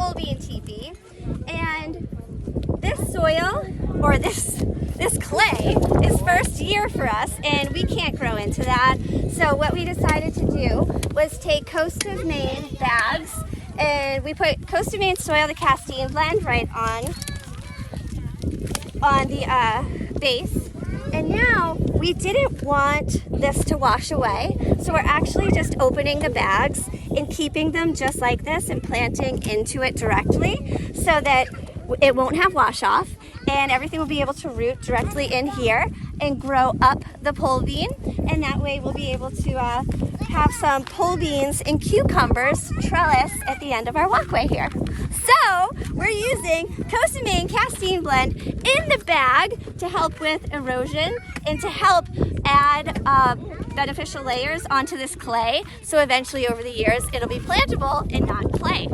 pole bean teepee, and this soil, or this clay, is first year for us, and we can't grow into that. So what we decided to do was take Coast of Maine bags, and we put Coast of Maine soil, the Castine Blend, right on the base. And now we didn't want this to wash away, so we're actually just opening the bags and keeping them just like this and planting into it directly so that it won't have wash off, and everything will be able to root directly in here and grow up the pole bean, and that way we'll be able to have some pole beans and cucumbers trellis at the end of our walkway here. So we're using Coast of Maine Castine Blend in the bag to help with erosion and to help add beneficial layers onto this clay, so eventually over the years it'll be plantable and not clay.